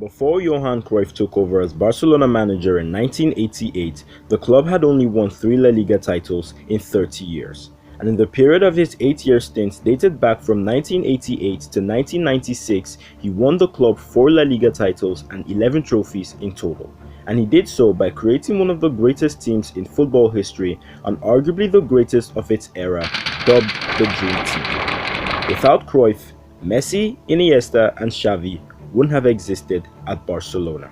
Before Johan Cruyff took over as Barcelona manager in 1988, the club had only won 3 La Liga titles in 30 years. And in the period of his 8-year stint dated back from 1988 to 1996, he won the club 4 La Liga titles and 11 trophies in total. And he did so by creating one of the greatest teams in football history and arguably the greatest of its era, dubbed the Dream Team. Without Cruyff, Messi, Iniesta and Xavi wouldn't have existed at Barcelona.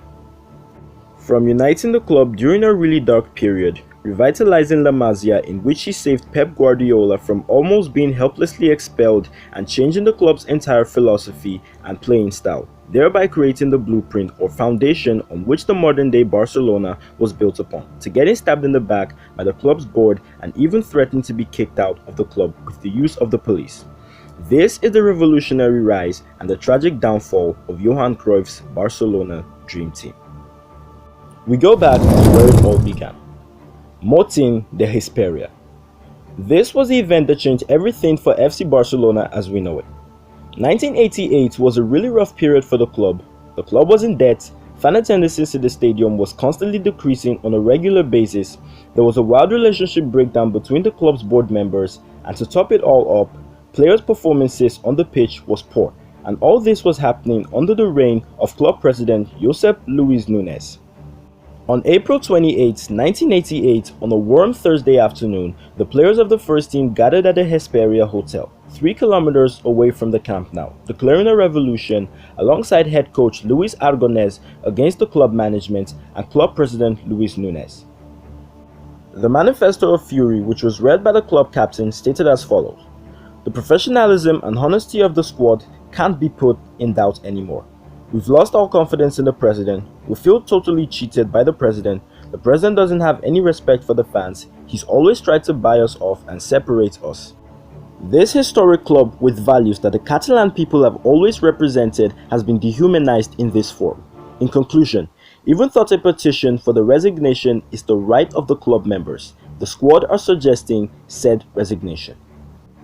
From uniting the club during a really dark period, revitalizing La Masia in which he saved Pep Guardiola from almost being helplessly expelled and changing the club's entire philosophy and playing style, thereby creating the blueprint or foundation on which the modern-day Barcelona was built upon, to getting stabbed in the back by the club's board and even threatened to be kicked out of the club with the use of the police. This is the revolutionary rise and the tragic downfall of Johan Cruyff's Barcelona Dream Team. We go back to where it all began. Motín de Hesperia. This was the event that changed everything for FC Barcelona as we know it. 1988 was a really rough period for the club. The club was in debt, fan attendance to the stadium was constantly decreasing on a regular basis, there was a wild relationship breakdown between the club's board members, and to top it all up, players' performances on the pitch was poor, and all this was happening under the reign of club president Lluis Nunez. On April 28, 1988, on a warm Thursday afternoon, the players of the first team gathered at the Hesperia Hotel, 3 kilometers away from the Camp Nou, declaring a revolution alongside head coach Luis Aragonés against the club management and club president Lluis Nunez. The manifesto of fury, which was read by the club captain, stated as follows: "The professionalism and honesty of the squad can't be put in doubt anymore. We've lost all confidence in the president. We feel totally cheated by the president. The president doesn't have any respect for the fans. He's always tried to buy us off and separate us. This historic club with values that the Catalan people have always represented has been dehumanized in this form. In conclusion, even thought a petition for the resignation is the right of the club members. The squad are suggesting said resignation."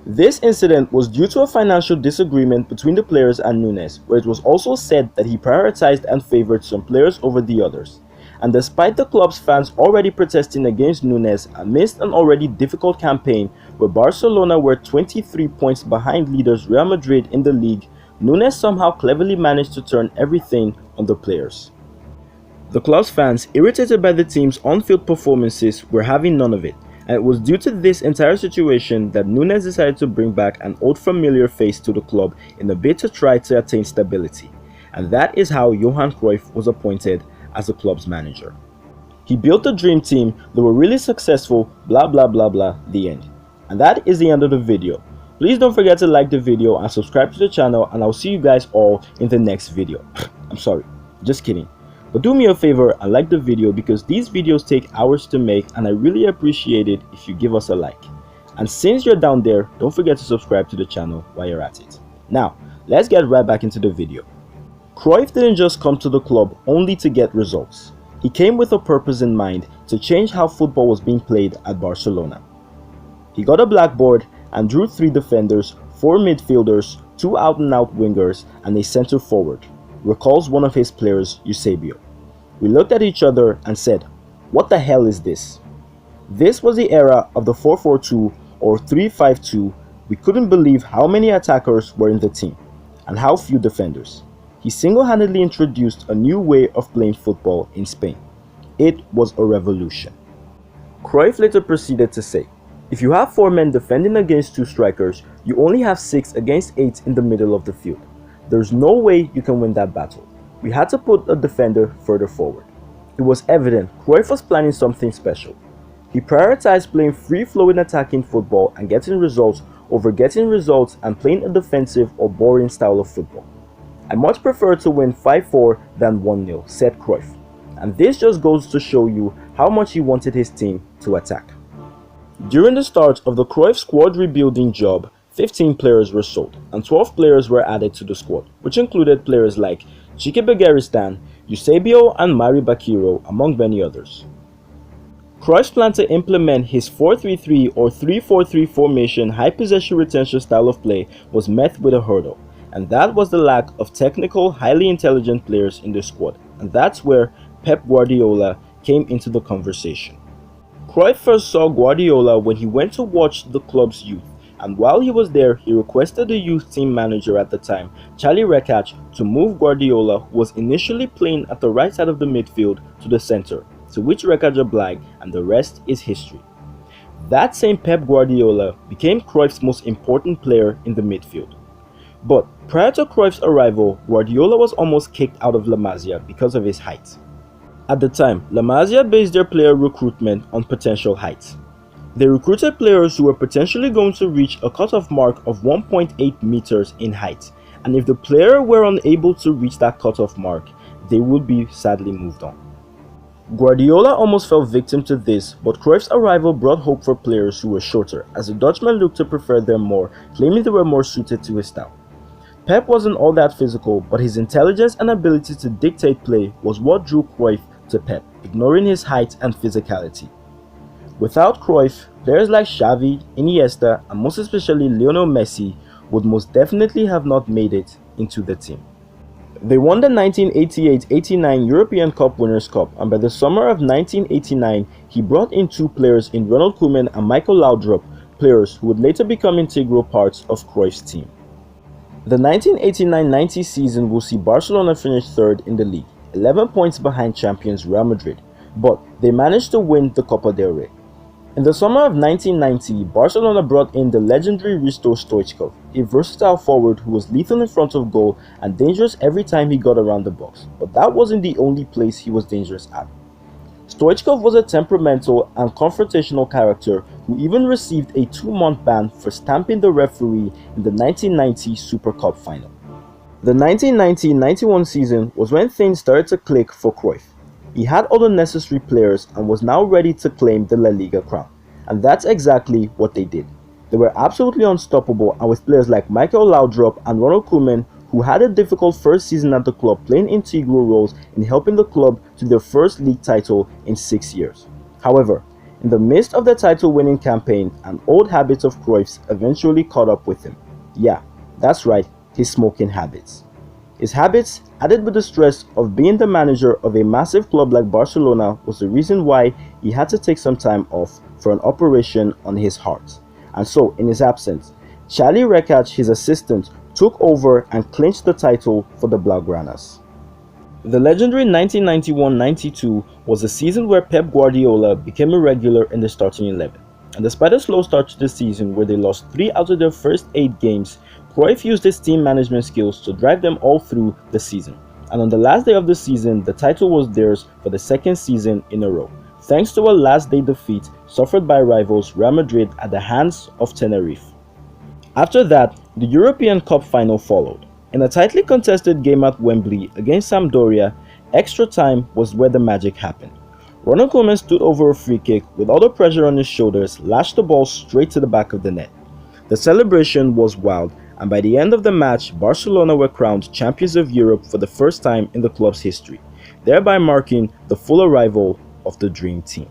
This incident was due to a financial disagreement between the players and Nunez, where it was also said that he prioritized and favored some players over the others. And despite the club's fans already protesting against Nunez amidst an already difficult campaign where Barcelona were 23 points behind leaders Real Madrid in the league, Nunez somehow cleverly managed to turn everything on the players. The club's fans, irritated by the team's on-field performances, were having none of it. And it was due to this entire situation that Nunez decided to bring back an old familiar face to the club in a bid to try to attain stability. And that is how Johan Cruyff was appointed as the club's manager. He built the dream team, they were really successful, blah blah blah blah, the end. And that is the end of the video. Please don't forget to like the video and subscribe to the channel, and I'll see you guys all in the next video. I'm sorry, just kidding. But do me a favor and like the video, because these videos take hours to make and I really appreciate it if you give us a like. And since you're down there, don't forget to subscribe to the channel while you're at it. Now, let's get right back into the video. Cruyff didn't just come to the club only to get results. He came with a purpose in mind to change how football was being played at Barcelona. He got a blackboard and drew 3 defenders, 4 midfielders, 2 out-and-out wingers, and a center forward, recalls one of his players, Eusebio. "We looked at each other and said, what the hell is this?" This was the era of the 4-4-2 or 3-5-2. We couldn't believe how many attackers were in the team and how few defenders. He single-handedly introduced a new way of playing football in Spain. It was a revolution. Cruyff later proceeded to say, "If you have 4 men defending against 2 strikers, you only have 6 against 8 in the middle of the field. There's no way you can win that battle. We had to put a defender further forward." It was evident Cruyff was planning something special. He prioritized playing free-flowing attacking football and getting results over getting results and playing a defensive or boring style of football. "I much prefer to win 5-4 than 1-0, said Cruyff. And this just goes to show you how much he wanted his team to attack. During the start of the Cruyff squad rebuilding job, 15 players were sold, and 12 players were added to the squad, which included players like Chiqui Begiristain, Eusebio and Mari Bakiro, among many others. Cruyff's plan to implement his 4-3-3 or 3-4-3 formation high possession retention style of play was met with a hurdle, and that was the lack of technical, highly intelligent players in the squad, and that's where Pep Guardiola came into the conversation. Cruyff first saw Guardiola when he went to watch the club's youth, and while he was there, he requested the youth team manager at the time, Charlie Rekach, to move Guardiola, who was initially playing at the right side of the midfield, to the center, to which Rekach obliged, and the rest is history. That same Pep Guardiola became Cruyff's most important player in the midfield. But prior to Cruyff's arrival, Guardiola was almost kicked out of La Masia because of his height. At the time, La Masia based their player recruitment on potential height. They recruited players who were potentially going to reach a cutoff mark of 1.8 meters in height, and if the player were unable to reach that cutoff mark, they would be sadly moved on. Guardiola almost fell victim to this, but Cruyff's arrival brought hope for players who were shorter, as the Dutchman looked to prefer them more, claiming they were more suited to his style. Pep wasn't all that physical, but his intelligence and ability to dictate play was what drew Cruyff to Pep, ignoring his height and physicality. Without Cruyff, players like Xavi, Iniesta, and most especially Lionel Messi would most definitely have not made it into the team. They won the 1988-89 European Cup Winners' Cup, and by the summer of 1989, he brought in two players in Ronald Koeman and Michael Laudrup, players who would later become integral parts of Cruyff's team. The 1989-90 season will see Barcelona finish third in the league, 11 points behind champions Real Madrid, but they managed to win the Copa del Rey. In the summer of 1990, Barcelona brought in the legendary Risto Stoichkov, a versatile forward who was lethal in front of goal and dangerous every time he got around the box, but that wasn't the only place he was dangerous at. Stoichkov was a temperamental and confrontational character who even received a 2-month ban for stamping the referee in the 1990 Super Cup final. The 1990-91 season was when things started to click for Cruyff. He had all the necessary players and was now ready to claim the La Liga crown. And that's exactly what they did. They were absolutely unstoppable, and with players like Michael Laudrup and Ronald Koeman, who had a difficult first season at the club playing integral roles in helping the club to their first league title in 6 years. However, in the midst of the title-winning campaign, an old habit of Cruyff's eventually caught up with him. Yeah, that's right, his smoking habits. His habits, added with the stress of being the manager of a massive club like Barcelona, was the reason why he had to take some time off for an operation on his heart. And so, in his absence, Charlie Rekach, his assistant, took over and clinched the title for the Blaugranas. The legendary 1991-92 was the season where Pep Guardiola became a regular in the starting 11. And despite a slow start to the season where they lost 3 out of their first 8 games, Cruyff used his team management skills to drive them all through the season. And on the last day of the season, the title was theirs for the second season in a row, thanks to a last day defeat suffered by rivals Real Madrid at the hands of Tenerife. After that, the European Cup final followed. In a tightly contested game at Wembley against Sampdoria, extra time was where the magic happened. Ronald Koeman stood over a free kick with all the pressure on his shoulders, lashed the ball straight to the back of the net. The celebration was wild, and by the end of the match, Barcelona were crowned champions of Europe for the first time in the club's history, thereby marking the full arrival of the Dream Team.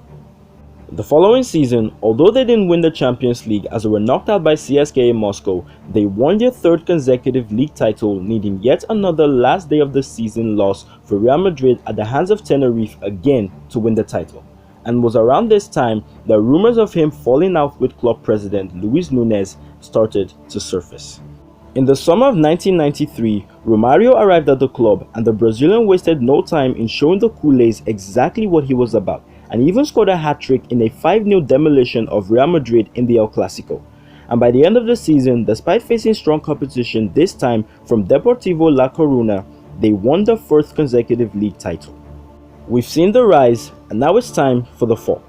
The following season, although they didn't win the Champions League as they were knocked out by CSKA Moscow, they won their third consecutive league title, needing yet another last day of the season loss for Real Madrid at the hands of Tenerife again to win the title. And was around this time that rumors of him falling out with club president Lluis Nunez started to surface. In the summer of 1993, Romario arrived at the club, and the Brazilian wasted no time in showing the Culés exactly what he was about, and even scored a hat-trick in a 5-0 demolition of Real Madrid in the El Clasico. And by the end of the season, despite facing strong competition this time from Deportivo La Coruna, they won their fourth consecutive league title. We've seen the rise, and now it's time for the fall.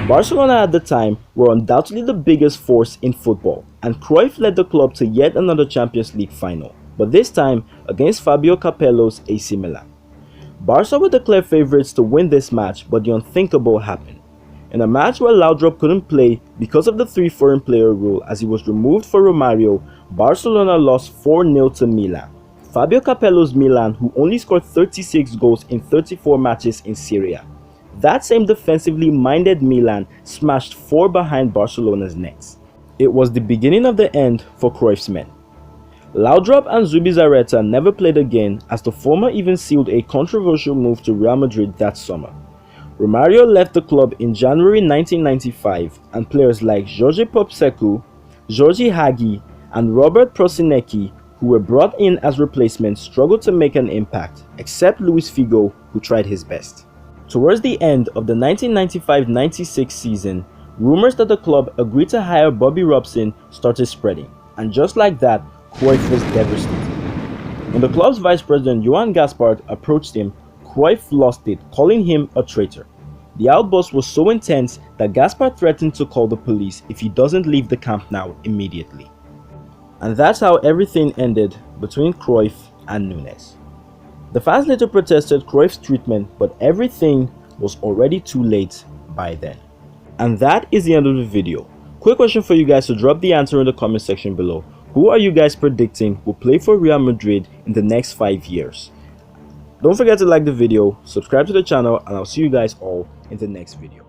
Barcelona at the time were undoubtedly the biggest force in football, and Cruyff led the club to yet another Champions League final, but this time against Fabio Capello's AC Milan. Barca were the clear favourites to win this match, but the unthinkable happened. In a match where Laudrup couldn't play because of the 3 foreign player rule as he was removed for Romario, Barcelona lost 4-0 to Milan. Fabio Capello's Milan, who only scored 36 goals in 34 matches in Serie A. That same defensively minded Milan smashed 4 behind Barcelona's nets. It was the beginning of the end for Cruyff's men. Laudrup and Zubizarreta never played again, as the former even sealed a controversial move to Real Madrid that summer. Romario left the club in January 1995, and players like Jorge Popsecu, Jorge Hagi, and Robert Prosinecki, who were brought in as replacements, struggled to make an impact, except Luis Figo, who tried his best. Towards the end of the 1995-96 season, rumors that the club agreed to hire Bobby Robson started spreading, and just like that, Cruyff was devastated. When the club's vice president Johan Gaspard approached him, Cruyff lost it, calling him a traitor. The outburst was so intense that Gaspard threatened to call the police if he doesn't leave the Camp Nou immediately. And that's how everything ended between Cruyff and Nunez. The fans later protested Cruyff's treatment, but everything was already too late by then. And that is the end of the video. Quick question for you guys to drop the answer in the comment section below. Who are you guys predicting will play for Real Madrid in the next 5 years? Don't forget to like the video, subscribe to the channel, and I'll see you guys all in the next video.